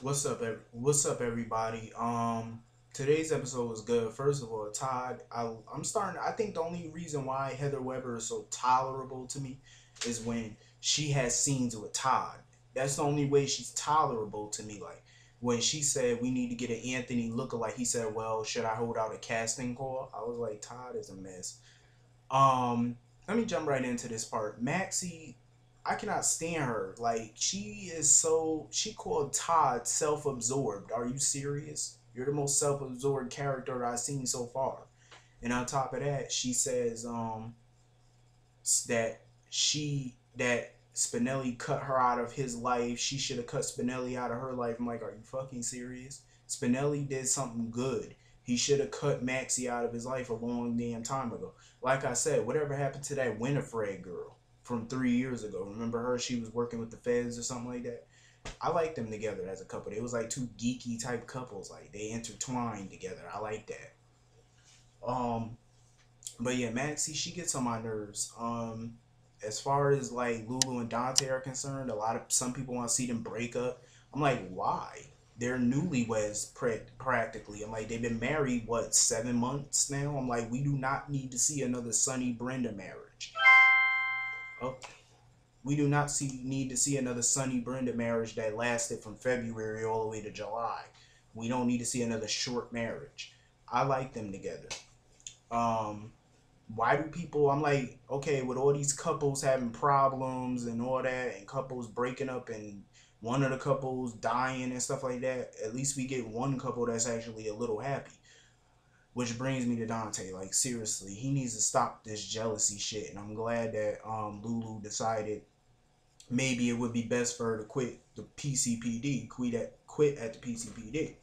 What's up, everybody? Today's episode was good. First of all, Todd, I'm starting. I think the only reason why Heather Weber is so tolerable to me is when she has scenes with Todd. That's the only way she's tolerable to me. Like when she said we need to get an Anthony lookalike, he said, "Well, should I hold out a casting call?" I was like, Todd is a mess. Um, Let me jump right into this part. Maxie, I cannot stand her. Like she is so she called Todd self-absorbed. Are you serious? You're the most self-absorbed character I've seen so far. And on top of that, she says that Spinelli cut her out of his life. She should have cut Spinelli out of her life. I'm like, are you fucking serious? Spinelli did something good. He should have cut Maxie out of his life a long damn time ago. Like I said, whatever happened to that Winifred girl from 3 years ago? Remember her? She was working with the feds or something like that. I like them together as a couple. They was like two geeky type couples. Like they intertwined together. I like that. Um, but yeah, Maxie, she gets on my nerves. As far as like Lulu and Dante are concerned, some people want to see them break up. I'm like, why? They're newlyweds practically. I'm like, they've been married what 7 months now. I'm like, we do not need to see another Sunny Brenda marriage. Oh, we do not need to see another Sunny Brenda marriage that lasted from February all the way to July. We don't need to see another short marriage. I like them together. Um, why do people I'm like, okay, with all these couples having problems and all that and couples breaking up and one of the couples dying and stuff like that, at least we get one couple that's actually a little happy. Which brings me to Dante. Like seriously, he needs to stop this jealousy shit, and I'm glad that Lulu decided maybe it would be best for her to quit the PCPD, quit at the PCPD.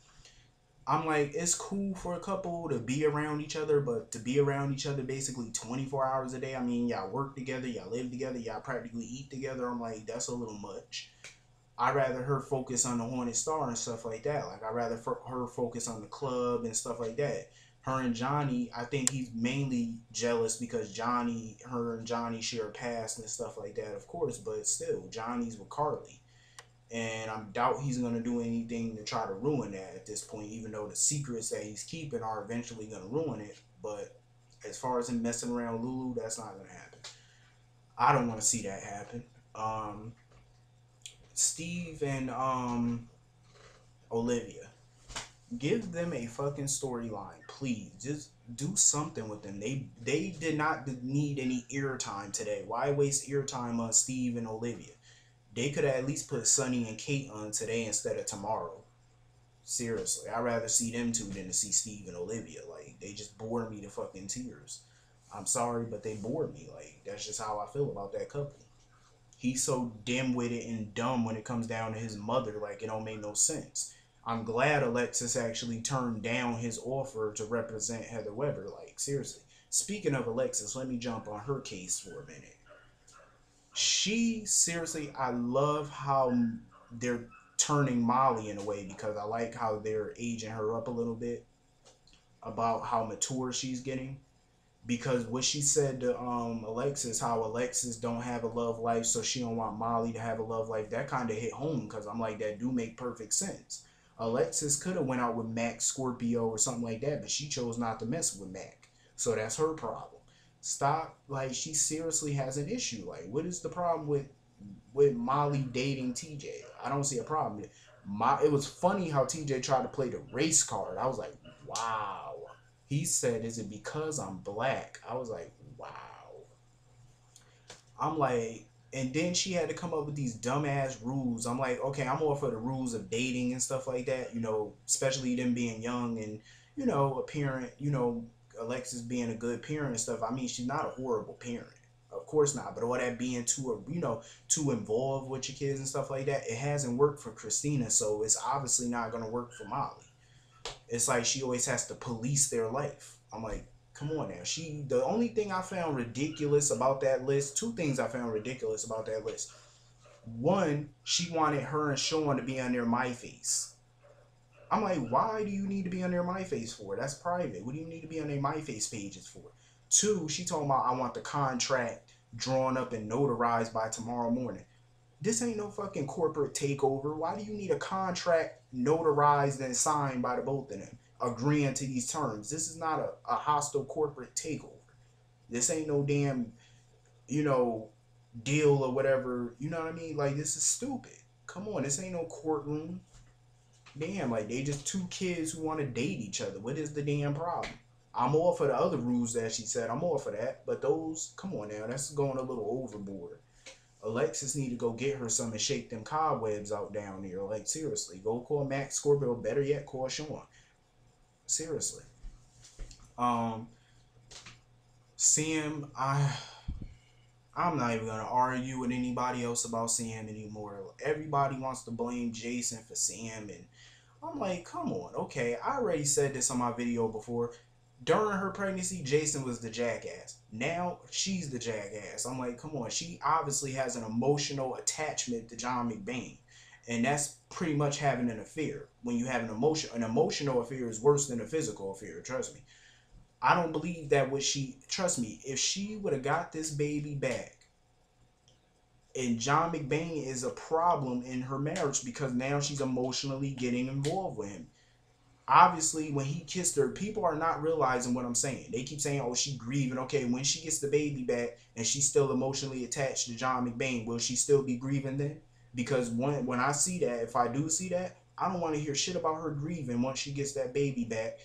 I'm like, it's cool for a couple to be around each other, but to be around each other basically 24 hours a day. I mean, y'all work together, y'all live together, y'all practically eat together. I'm like, that's a little much. I'd rather her focus on the Hornet Star and stuff like that. Like, I'd rather her focus on the club and stuff like that. Her and Johnny, I think he's mainly jealous because her and Johnny share a past and stuff like that, of course, but still, Johnny's with Carly and I doubt he's gonna do anything to try to ruin that at this point. Even though the secrets that he's keeping are eventually gonna ruin it, but as far as him messing around with Lulu, that's not gonna happen. I don't want to see that happen. Um, Steve and Olivia, give them a fucking storyline, please. Just do something with them. They did not need any ear time today. Why waste ear time on Steve and Olivia? They could have at least put Sonny and Kate on today instead of tomorrow. Seriously, I'd rather see them two than to see Steve and Olivia. Like they just bore me to fucking tears. I'm sorry, but they bore me. Like that's just how I feel about that couple. He's so dim-witted and dumb when it comes down to his mother. Like it don't make no sense. I'm glad Alexis actually turned down his offer to represent Heather Weber. Like seriously. Speaking of Alexis, let me jump on her case for a minute. She seriously, I love how they're turning Molly in a way because I like how they're aging her up a little bit about how mature she's getting. Because what she said to Alexis, how Alexis don't have a love life, so she don't want Molly to have a love life. That kind of hit home because I'm like, that do make perfect sense. Alexis could have went out with Mac Scorpio or something like that, but she chose not to mess with Mac, so that's her problem. Stop. Like she seriously has an issue. Like what is the problem with Molly dating TJ? I don't see a problem. It was funny how TJ tried to play the race card. I was like, wow. He said, "Is it because I'm black?" I was like, wow. I'm like, and then she had to come up with these dumbass rules. I'm like, okay, I'm all for the rules of dating and stuff like that, especially them being young and, a parent, Alexis being a good parent and stuff. I mean, she's not a horrible parent. Of course not. But all that being too involved with your kids and stuff like that, it hasn't worked for Christina, so it's obviously not gonna work for Molly. It's like she always has to police their life. I'm like, come on now. The only thing I found ridiculous about that list, two things I found ridiculous about that list. One, she wanted her and Sean to be on their My Face. I'm like, why do you need to be on their My Face for? That's private. What do you need to be on their My Face pages for? Two, she told me I want the contract drawn up and notarized by tomorrow morning. This ain't no fucking corporate takeover. Why do you need a contract notarized and signed by the both of them agreeing to these terms? This is not a hostile corporate takeover. This ain't no damn, you know, deal or whatever. You know what I mean? Like, this is stupid. Come on, this ain't no courtroom. Damn, like, they just two kids who want to date each other. What is the damn problem? I'm all for the other rules that she said. I'm all for that. But those, come on now, that's going a little overboard. Alexis need to go get her some and shake them cobwebs out down there. Like, seriously, go call Max Scorpio. Better yet, call Sean. Seriously. Um, Sam, I'm not even gonna argue with anybody else about Sam anymore. Everybody wants to blame Jason for Sam, and I'm like, come on, okay. I already said this on my video before. During her pregnancy, Jason was the jackass. Now she's the jackass. I'm like, come on. She obviously has an emotional attachment to John McBain, and that's pretty much having an affair. When you have an emotional affair is worse than a physical affair. Trust me. I don't believe that trust me, if she would have got this baby back, and John McBain is a problem in her marriage because now she's emotionally getting involved with him. Obviously, when he kissed her, people are not realizing what I'm saying. They keep saying, oh, she grieving. Okay, when she gets the baby back and she's still emotionally attached to John McBain, will she still be grieving then? Because when I see that, if I do see that, I don't want to hear shit about her grieving once she gets that baby back.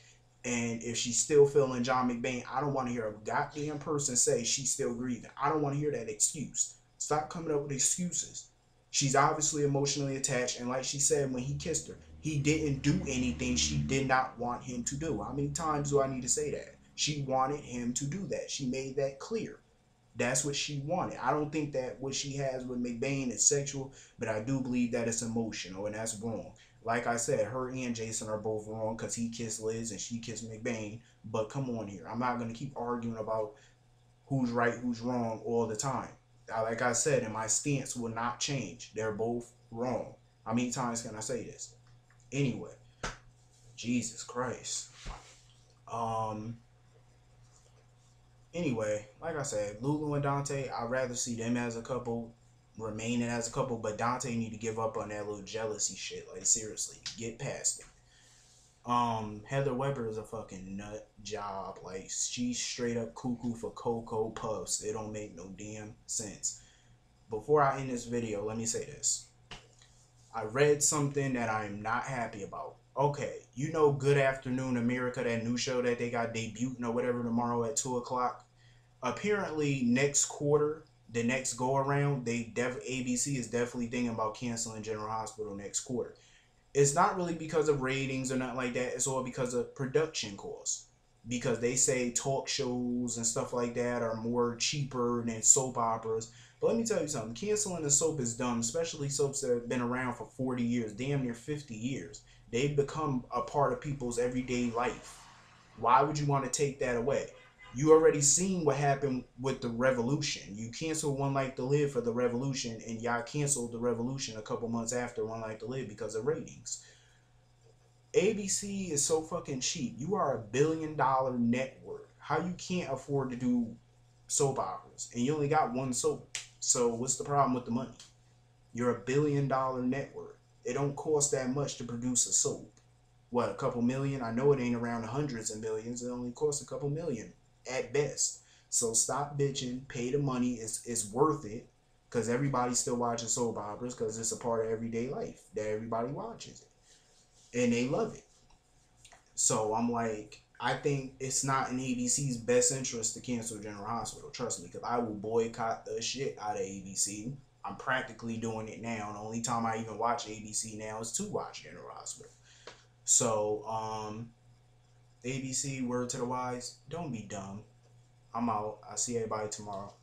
And if she's still feeling John McBain, I don't want to hear a goddamn person say she's still grieving. I don't want to hear that excuse. Stop coming up with excuses. She's obviously emotionally attached, and like she said when he kissed her, he didn't do anything she did not want him to do. How many times do I need to say that? She wanted him to do that. She made that clear. That's what she wanted. I don't think that what she has with McBain is sexual, but I do believe that it's emotional, and that's wrong. Like I said, her and Jason are both wrong because he kissed Liz and she kissed McBain. But come on here. I'm not going to keep arguing about who's right, who's wrong all the time. Like I said, and my stance will not change. They're both wrong. How many times can I say this? Anyway, Jesus Christ. Um. Anyway, like I said, Lulu and Dante, I'd rather see them as a couple, remaining as a couple, but Dante need to give up on that little jealousy shit. Like, seriously, get past it. Heather Weber is a fucking nut job. Like, she's straight up cuckoo for Cocoa Puffs. It don't make no damn sense. Before I end this video, let me say this. I read something that I'm not happy about. Okay, you know Good Afternoon America, that new show that they got debuting or whatever tomorrow at 2 o'clock? Apparently, next quarter, the next go around, ABC is definitely thinking about canceling General Hospital next quarter. It's not really because of ratings or nothing like that. It's all because of production costs. Because they say talk shows and stuff like that are more cheaper than soap operas. But let me tell you something. Canceling a soap is dumb, especially soaps that have been around for 40 years, damn near 50 years. They've become a part of people's everyday life. Why would you want to take that away? You already seen what happened with the Revolution. You canceled One Life to Live for the Revolution, and y'all canceled the Revolution a couple months after One Life to Live because of ratings. ABC is so fucking cheap. You are $1 billion network. How you can't afford to do soap operas, and you only got one soap? So what's the problem with the money? You're $1 billion network. It don't cost that much to produce a soap. What, a couple million? I know it ain't around the hundreds of millions. It only costs a couple million at best. So stop bitching. Pay the money. It's worth it because everybody's still watching soap operas because it's a part of everyday life that everybody watches it and they love it. So I'm like, I think it's not in ABC's best interest to cancel General Hospital. Trust me, because I will boycott the shit out of ABC. I'm practically doing it now. The only time I even watch ABC now is to watch General Hospital. So, ABC, word to the wise, don't be dumb. I'm out. I'll see everybody tomorrow.